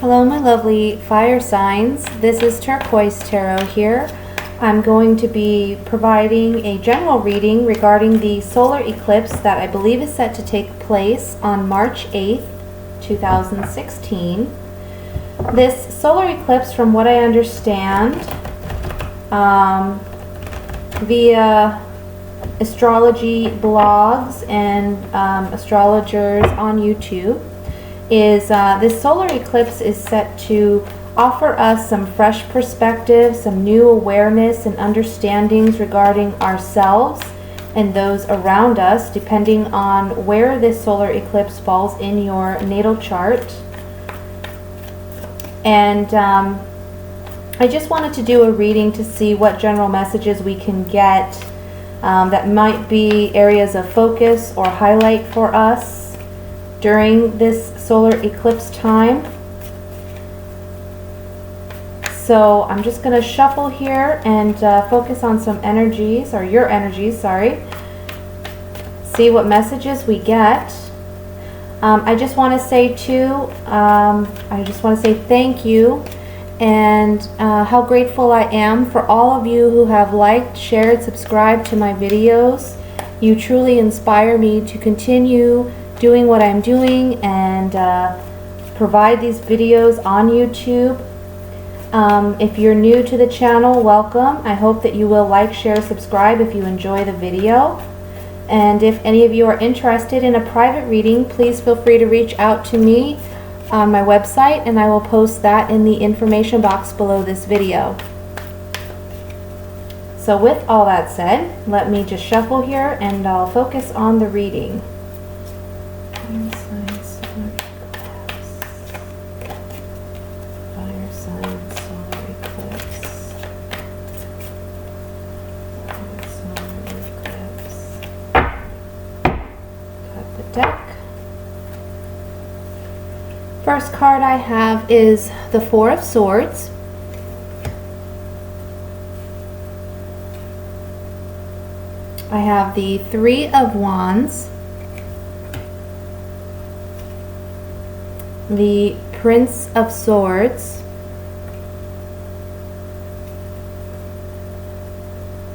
Hello my lovely fire signs, this is Turquoise Tarot here. I'm going to be providing a general reading regarding the solar eclipse that I believe is set to take place on March 8th, 2016. This solar eclipse, from what I understand, via astrology blogs and astrologers on YouTube, is this solar eclipse is set to offer us some fresh perspective, some new awareness and understandings regarding ourselves and those around us, depending on where this solar eclipse falls in your natal chart. And I just wanted to do a reading to see what general messages we can get that might be areas of focus or highlight for us during this solar eclipse time. So I'm just going to shuffle here and focus on some energies, or your energies, sorry. See what messages we get. I just want to say too, I just want to say thank you and how grateful I am for all of you who have liked, shared, subscribed to my videos. You truly inspire me to continue doing what I'm doing and provide these videos on YouTube. If you're new to the channel, welcome. I hope that you will like, share, subscribe if you enjoy the video. And if any of you are interested in a private reading, please feel free to reach out to me on my website, and I will post that in the information box below this video. So with all that said, let me just shuffle here and I'll focus on the reading. Deck. First card I have is the Four of Swords. I have the Three of Wands, the Prince of Swords,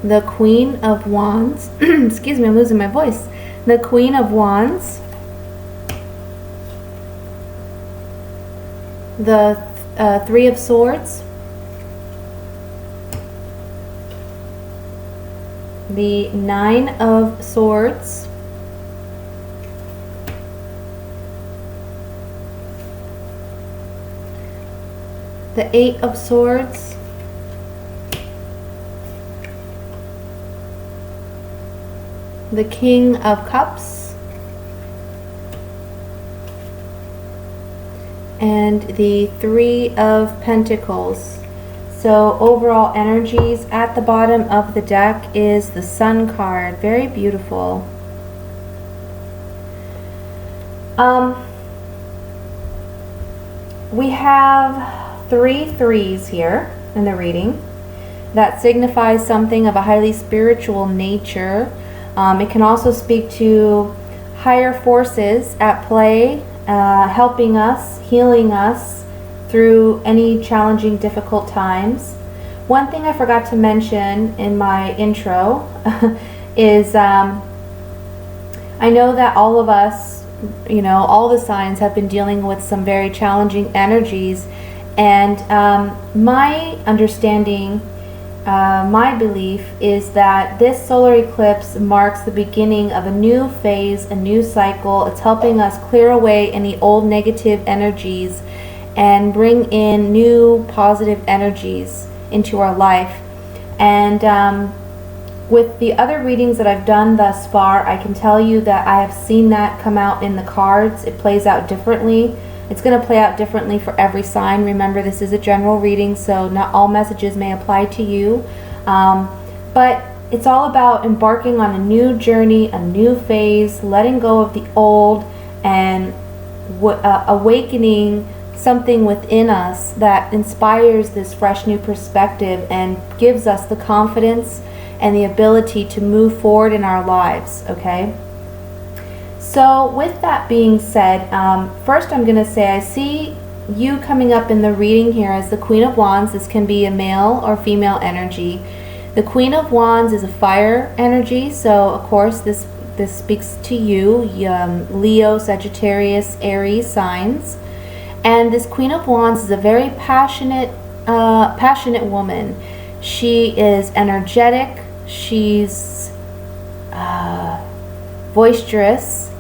the Queen of Wands, excuse me, I'm losing my voice, the Queen of Wands, the Three of Swords, the Nine of Swords, the Eight of Swords, the King of Cups, and the Three of Pentacles. So overall energies at the bottom of the deck is the Sun card. Very beautiful. We have 3 threes here in the reading. That signifies something of a highly spiritual nature. It can also speak to higher forces at play, helping us, healing us through any challenging, difficult times. One thing I forgot to mention in my intro is I know that all of us, you know, all the signs have been dealing with some very challenging energies, and my understanding, my belief is that this solar eclipse marks the beginning of a new phase, a new cycle. It's helping us clear away any old negative energies and bring in new positive energies into our life. And with the other readings that I've done thus far, I can tell you that I have seen that come out in the cards. It plays out differently. It's going to play out differently for every sign. Remember, this is a general reading, so not all messages may apply to you. But it's all about embarking on a new journey, a new phase, letting go of the old, and awakening something within us that inspires this fresh new perspective and gives us the confidence and the ability to move forward in our lives, okay? So with that being said, first I'm going to say I see you coming up in the reading here as the Queen of Wands. This can be a male or female energy. The Queen of Wands is a fire energy, so of course this speaks to you, Leo, Sagittarius, Aries signs. And this Queen of Wands is a very passionate woman. She is energetic. She's boisterous.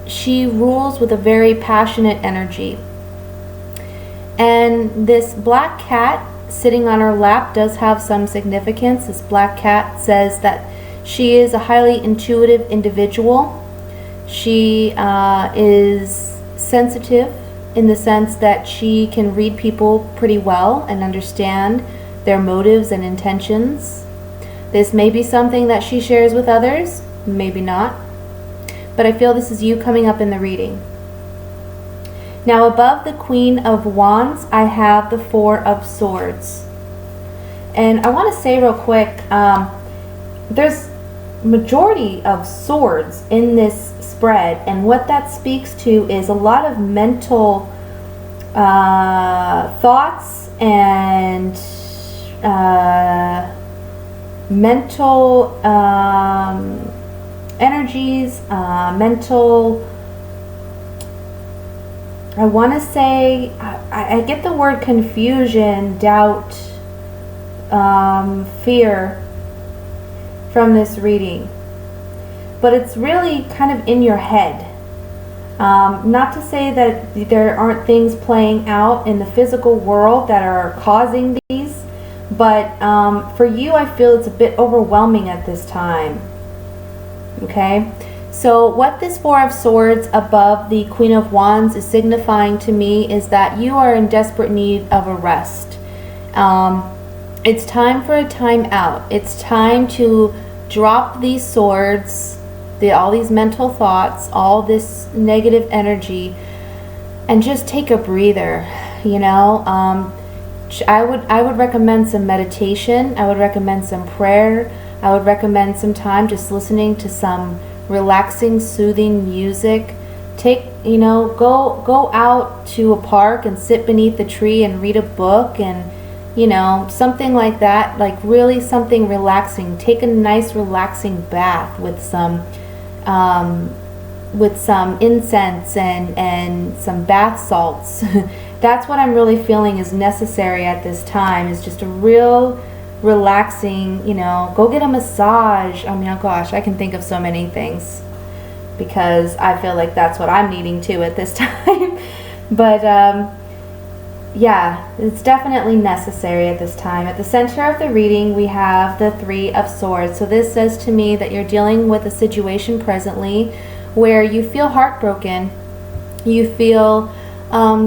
She rules with a very passionate energy. And this black cat sitting on her lap does have some significance. This black cat says that she is a highly intuitive individual. She is sensitive in the sense that she can read people pretty well and understand their motives and intentions. This may be something that she shares with others, maybe not. But I feel this is you coming up in the reading. Now above the Queen of Wands, I have the Four of Swords. And I want to say real quick, there's majority of swords in this spread, and what that speaks to is a lot of mental thoughts and mental energies, mental, I want to say, I get the word confusion, doubt, fear from this reading. But it's really kind of in your head. Not to say that there aren't things playing out in the physical world that are causing these, but for you, I feel it's a bit overwhelming at this time. Okay? So what this Four of Swords above the Queen of Wands is signifying to me is that you are in desperate need of a rest. It's time for a time out. It's time to drop these swords, all these mental thoughts, all this negative energy, and just take a breather. You know, I would recommend some meditation. I would recommend some prayer. I would recommend some time just listening to some relaxing, soothing music. Go out to a park and sit beneath the tree and read a book, and something like that, like really something relaxing. Take a nice relaxing bath with some incense and some bath salts. That's what I'm really feeling is necessary at this time, is just a real relaxing, go get a massage. I mean, oh gosh, I can think of so many things because I feel like that's what I'm needing too at this time. But yeah, it's definitely necessary at this time. At the center of the reading, we have the Three of Swords. So this says to me that you're dealing with a situation presently where you feel heartbroken, you feel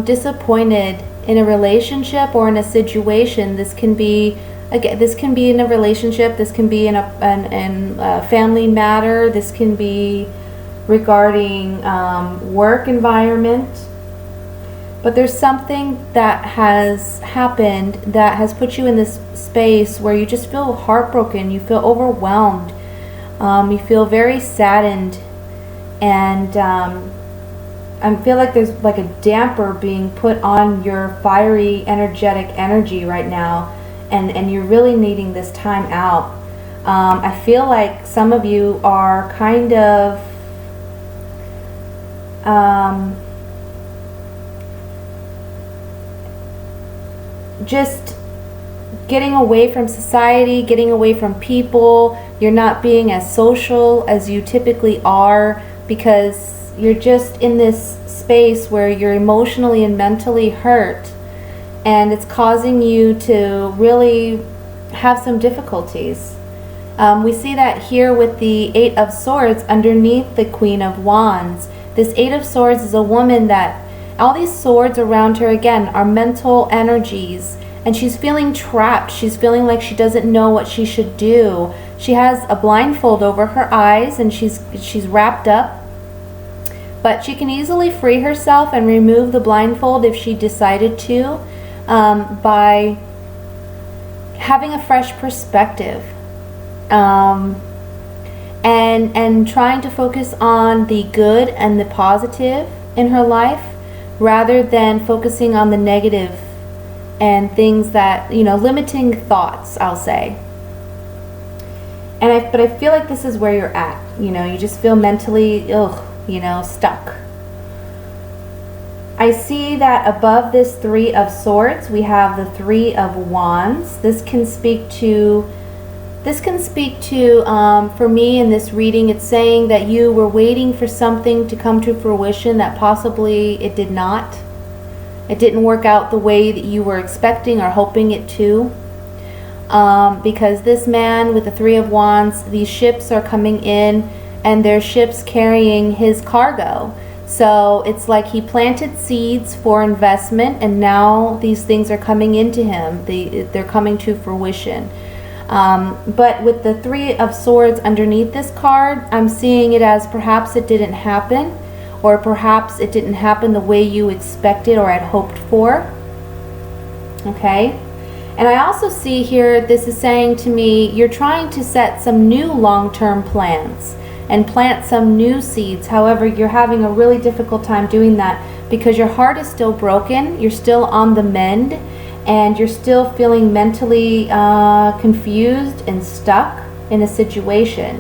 disappointed in a relationship or in a situation. This can be in a relationship, this can be in a family matter, this can be regarding work environment. But there's something that has happened that has put you in this space where you just feel heartbroken, you feel overwhelmed, you feel very saddened, and I feel like there's like a damper being put on your fiery, energetic energy right now. And you're really needing this time out. I feel like some of you are kind of just getting away from society, getting away from people. You're not being as social as you typically are because you're just in this space where you're emotionally and mentally hurt. And it's causing you to really have some difficulties. We see that here with the Eight of Swords underneath the Queen of Wands. This Eight of Swords is a woman that all these swords around her, again, are mental energies. And she's feeling trapped. She's feeling like she doesn't know what she should do. She has a blindfold over her eyes and she's wrapped up. But she can easily free herself and remove the blindfold if she decided to. By having a fresh perspective and trying to focus on the good and the positive in her life, rather than focusing on the negative and things that, limiting thoughts, I'll say. But I feel like this is where you're at. You just feel mentally, stuck. I see that above this Three of Swords, we have the Three of Wands. This can speak to, for me in this reading, it's saying that you were waiting for something to come to fruition that possibly it did not. It didn't work out the way that you were expecting or hoping it to. Because this man with the Three of Wands, these ships are coming in and they're ships carrying his cargo. So it's like he planted seeds for investment, and now these things are coming into him. They're coming to fruition. But with the Three of Swords underneath this card, I'm seeing it as perhaps it didn't happen, or perhaps it didn't happen the way you expected or had hoped for. Okay? And I also see here, this is saying to me, you're trying to set some new long-term plans and plant some new seeds. However, you're having a really difficult time doing that because your heart is still broken, you're still on the mend, and you're still feeling mentally confused and stuck in a situation.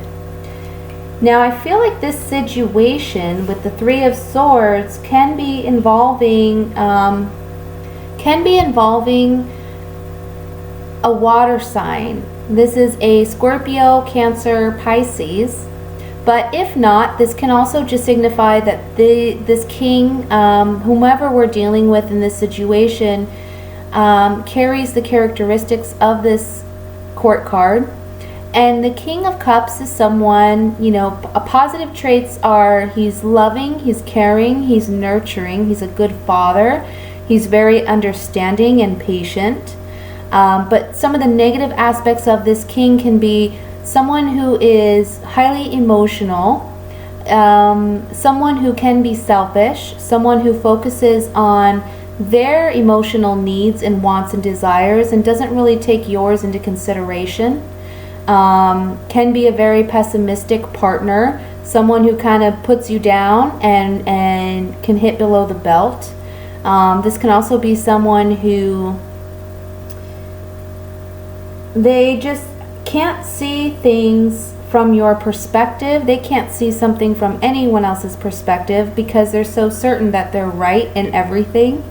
Now, I feel like this situation with the Three of Swords can be involving a water sign. This is a Scorpio, Cancer, Pisces. But if not, this can also just signify that this king, whomever we're dealing with in this situation, carries the characteristics of this court card. And the King of Cups is someone, positive traits are he's loving, he's caring, he's nurturing, he's a good father, he's very understanding and patient. But some of the negative aspects of this king can be someone who is highly emotional, someone who can be selfish, someone who focuses on their emotional needs and wants and desires and doesn't really take yours into consideration, can be a very pessimistic partner, someone who kind of puts you down and can hit below the belt. This can also be someone who they just can't see things from your perspective. They can't see something from anyone else's perspective because they're so certain that they're right in everything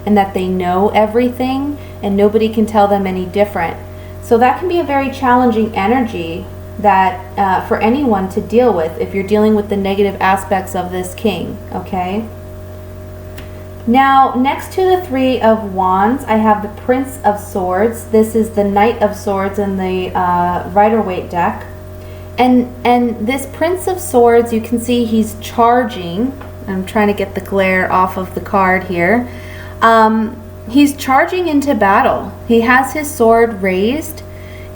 and that they know everything and nobody can tell them any different. So that can be a very challenging energy that for anyone to deal with if you're dealing with the negative aspects of this king, okay? Now, next to the Three of Wands, I have the Prince of Swords. This is the Knight of Swords in the Rider-Waite deck. And this Prince of Swords, you can see he's charging. I'm trying to get the glare off of the card here. He's charging into battle. He has his sword raised,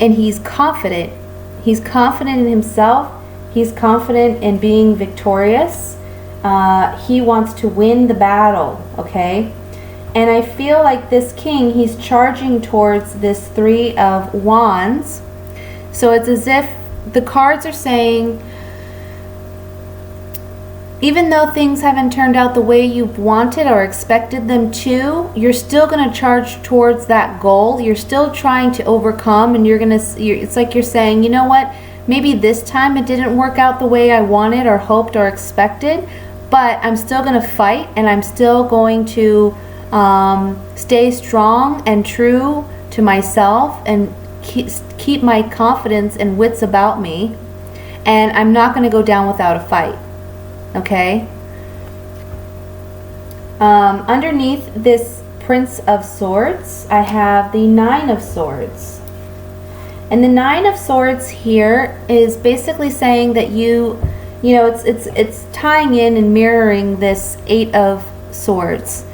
and he's confident. He's confident in himself. He's confident in being victorious. He wants to win the battle, okay? And I feel like this king, he's charging towards this Three of Wands. So it's as if the cards are saying, even though things haven't turned out the way you've wanted or expected them to, you're still going to charge towards that goal. You're still trying to overcome, and it's like you're saying, you know what? Maybe this time it didn't work out the way I wanted or hoped or expected, but I'm still going to fight, and I'm still going to stay strong and true to myself and keep my confidence and wits about me, and I'm not going to go down without a fight, okay? Underneath this Prince of Swords, I have the Nine of Swords. And the Nine of Swords here is basically saying that it's tying in and mirroring this Eight of Swords.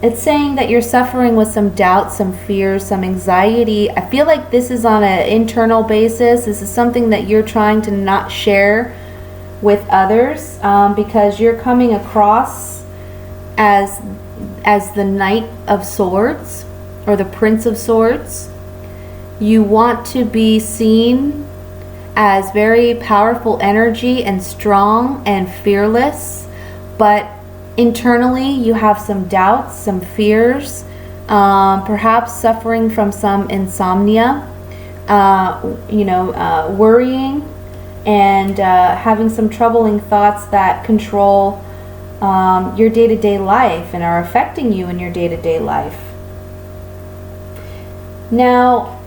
It's saying that you're suffering with some doubt, some fears, some anxiety. I feel like this is on an internal basis. This is something that you're trying to not share with others because you're coming across as the Knight of Swords or the Prince of Swords. You want to be seen as very powerful energy and strong and fearless, but internally you have some doubts, some fears, perhaps suffering from some insomnia, worrying, and having some troubling thoughts that control your day-to-day life and are affecting you in your day-to-day life. Now,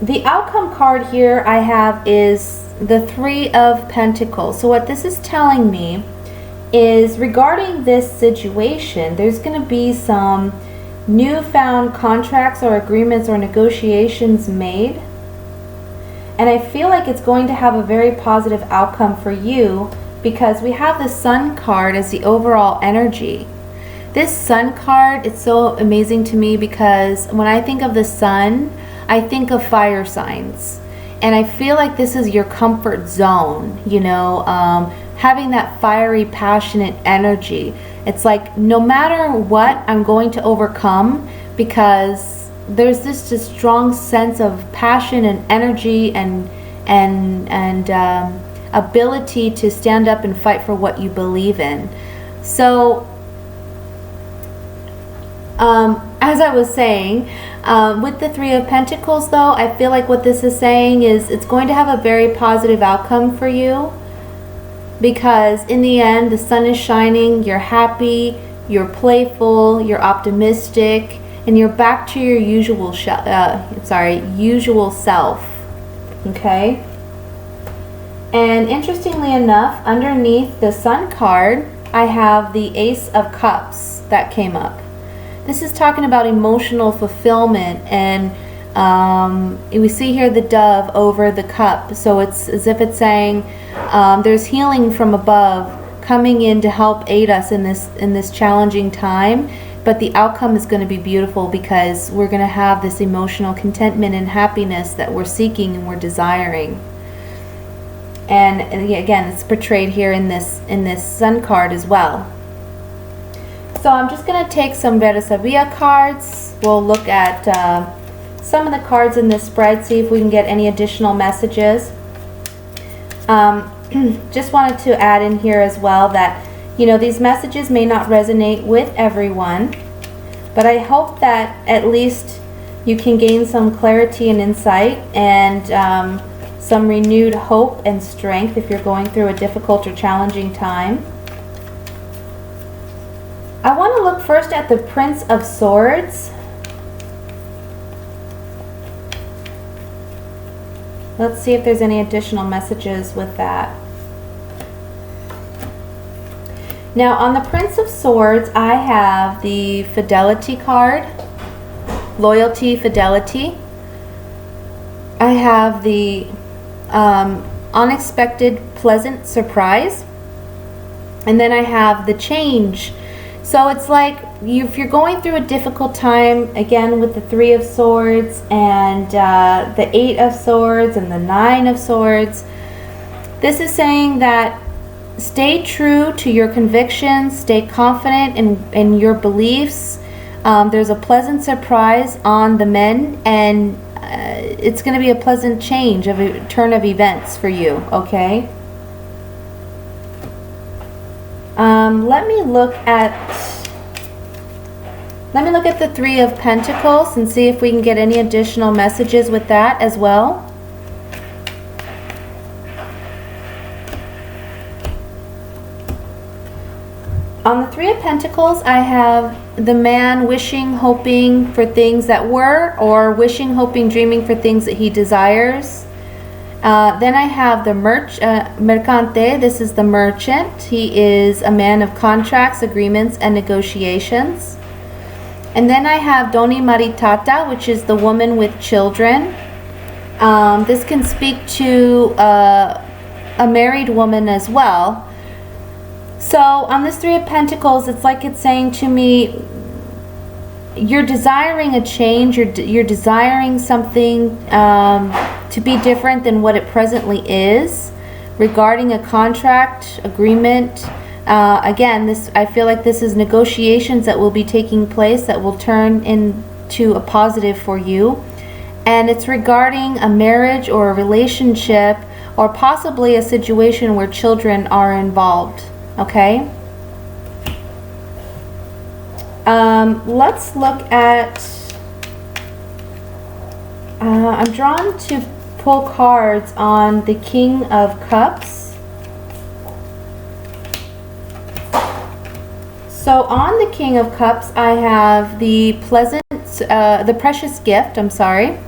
the outcome card here I have is the Three of Pentacles. So what this is telling me is, regarding this situation, there's going to be some newfound contracts or agreements or negotiations made. And I feel like it's going to have a very positive outcome for you, because we have the Sun card as the overall energy. This Sun card, it's so amazing to me because when I think of the Sun, I think of fire signs. And I feel like this is your comfort zone, having that fiery, passionate energy. It's like, no matter what, I'm going to overcome, because there's this just strong sense of passion and energy and ability to stand up and fight for what you believe in. So, as I was saying, with the Three of Pentacles though, I feel like what this is saying is it's going to have a very positive outcome for you, because in the end the sun is shining, you're happy, you're playful, you're optimistic, and you're back to your usual self. Okay? And interestingly enough, underneath the Sun card, I have the Ace of Cups that came up. This is talking about emotional fulfillment, and we see here the dove over the cup. So it's as if it's saying there's healing from above coming in to help aid us in this challenging time. But the outcome is going to be beautiful, because we're going to have this emotional contentment and happiness that we're seeking and we're desiring. And again, it's portrayed here in this Sun card as well. So I'm just going to take some Vera Sabia cards. We'll look at some of the cards in this spread, see if we can get any additional messages. Just wanted to add in here as well that, these messages may not resonate with everyone, but I hope that at least you can gain some clarity and insight, and some renewed hope and strength if you're going through a difficult or challenging time. I want to look first at the Prince of Swords. Let's see if there's any additional messages with that. Now, on the Prince of Swords, I have the Fidelity card, Loyalty, Fidelity. I have the Unexpected, Pleasant Surprise. And then I have the Change. So it's like, if you're going through a difficult time, again with the Three of Swords and the Eight of Swords and the Nine of Swords, this is saying that stay true to your convictions, stay confident in your beliefs. There's a pleasant surprise on the men, and it's going to be a pleasant change of a turn of events for you, okay? Let me look at the Three of Pentacles and see if we can get any additional messages with that as well. On the Three of Pentacles, I have the man wishing, hoping for things that were, or wishing, hoping, dreaming for things that he desires. Then I have the Mercante. This is the merchant. He is a man of contracts, agreements, and negotiations. And then I have Doni Maritata, which is the woman with children. This can speak to a married woman as well. So on this Three of Pentacles, it's like it's saying to me, you're desiring a change, you're desiring something to be different than what it presently is regarding a contract, agreement. Again, I feel like this is negotiations that will be taking place that will turn into a positive for you. And it's regarding a marriage or a relationship, or possibly a situation where children are involved. Okay? Let's look at, I'm drawn to pull cards on the King of Cups. So on the King of Cups, I have the precious gift, I'm sorry.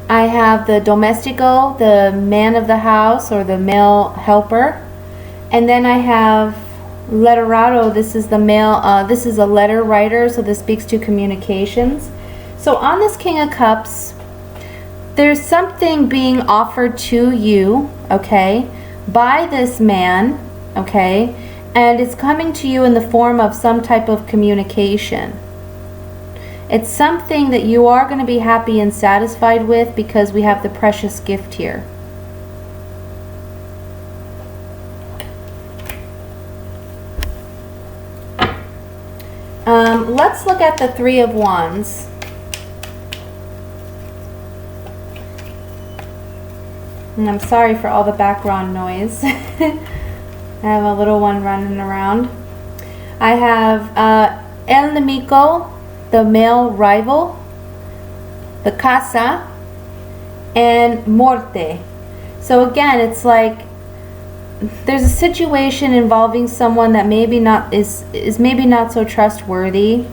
I have the domestico, the man of the house or the male helper. And then I have letterado, this is the male, this is a letter writer, so this speaks to communications. So on this King of Cups, there's something being offered to you, okay, by this man, okay, and it's coming to you in the form of some type of communication. It's something that you are going to be happy and satisfied with because we have the precious gift here. Let's look at the Three of Wands. And I'm sorry for all the background noise. I have a little one running around. I have El Nemico, the male rival, the Casa, and Morte. So again, it's like there's a situation involving someone that maybe not is maybe not so trustworthy.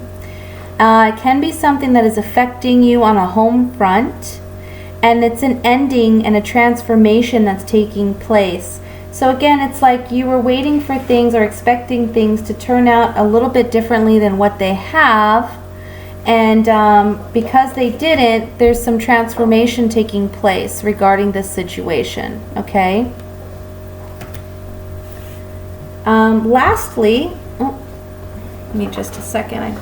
It can be something that is affecting you on a home front, and it's an ending and a transformation that's taking place. So again, it's like you were waiting for things or expecting things to turn out a little bit differently than what they have, and because they didn't, there's some transformation taking place regarding this situation, okay? Lastly, give me just a second. I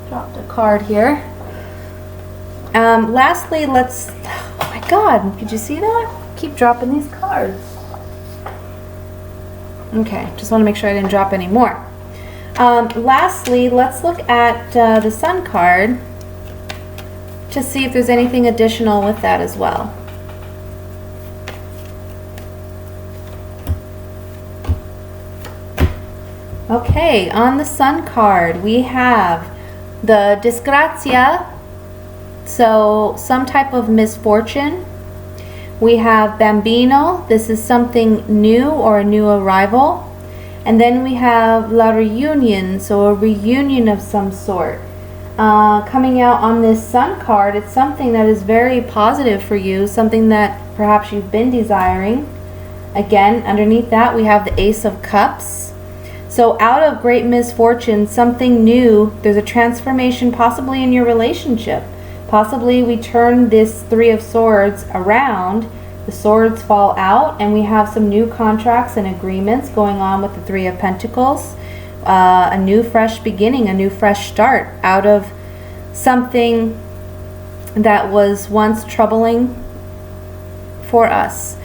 dropped a card here. Lastly, let's, oh my God, could you see that? Keep dropping these cards. Okay, just want to make sure I didn't drop any more. Lastly, let's look at the Sun card to see if there's anything additional with that as well. Okay, on the Sun card, we have the Disgrazia, so some type of misfortune. We have Bambino, this is something new or a new arrival. And then we have La Reunion, so a reunion of some sort. Coming out on this Sun card, it's something that is very positive for you, something that perhaps you've been desiring. Again, underneath that, we have the Ace of Cups. So out of great misfortune, something new, there's a transformation possibly in your relationship. Possibly we turn this Three of Swords around, the swords fall out, and we have some new contracts and agreements going on with the Three of Pentacles. A new fresh beginning, a new fresh start out of something that was once troubling for us.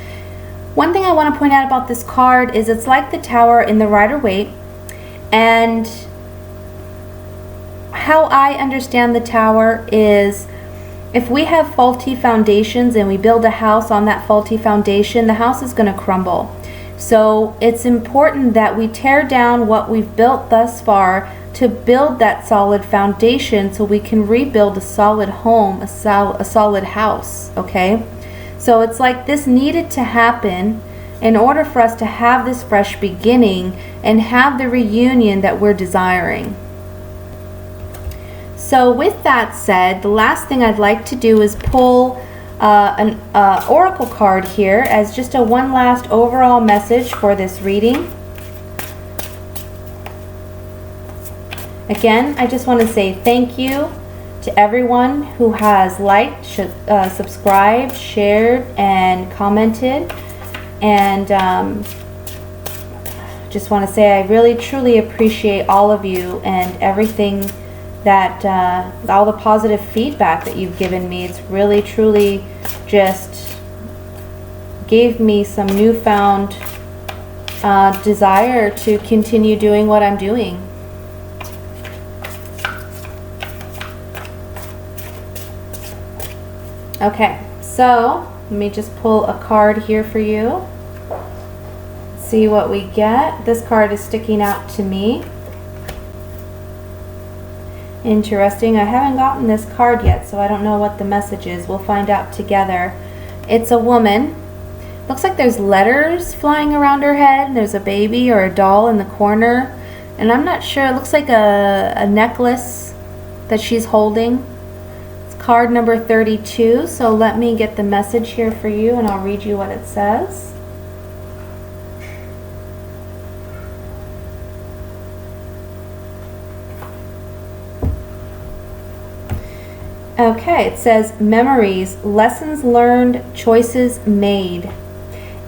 One thing I want to point out about this card is it's like the Tower in the Rider-Waite, and how I understand the Tower is if we have faulty foundations and we build a house on that faulty foundation, the house is going to crumble. So it's important that we tear down what we've built thus far to build that solid foundation so we can rebuild a solid home, a solid house, okay? So it's like this needed to happen in order for us to have this fresh beginning and have the reunion that we're desiring. So with that said, the last thing I'd like to do is pull an oracle card here as just a one last overall message for this reading. Again, I just want to say thank you to everyone who has liked, subscribed, shared, and commented. And just want to say I really truly appreciate all of you and everything that all the positive feedback that you've given me. It's really truly just gave me some newfound desire to continue doing what I'm doing. Okay, so let me just pull a card here for you. Let's see what we get. This card is sticking out to me. Interesting. I haven't gotten this card yet, so I don't know what the message is. We'll find out together. It's a woman. Looks like there's letters flying around her head. There's a baby or a doll in the corner. And I'm not sure. It looks like a necklace that she's holding. It's card number 32. So let me get the message here for you and I'll read you what it says. Okay, it says memories, lessons learned, choices made.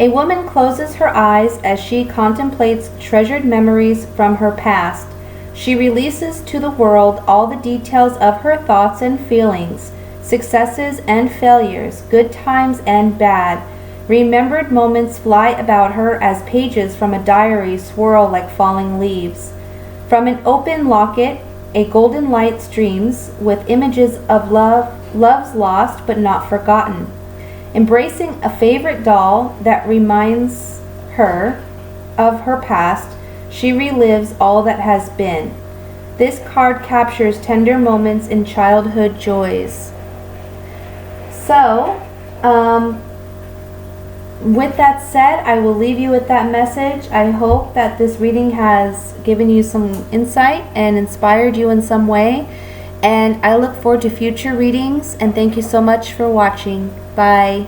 A woman closes her eyes as she contemplates treasured memories from her past. She releases to the world all the details of her thoughts and feelings, successes and failures, good times and bad. Remembered moments fly about her as pages from a diary swirl like falling leaves. From an open locket, a golden light streams with images of loves lost but not forgotten. Embracing a favorite doll that reminds her of her past, she relives all that has been. This card captures tender moments in childhood joys. So, with that said, I will leave you with that message. I hope that this reading has given you some insight and inspired you in some way. And I look forward to future readings. And thank you so much for watching. Bye.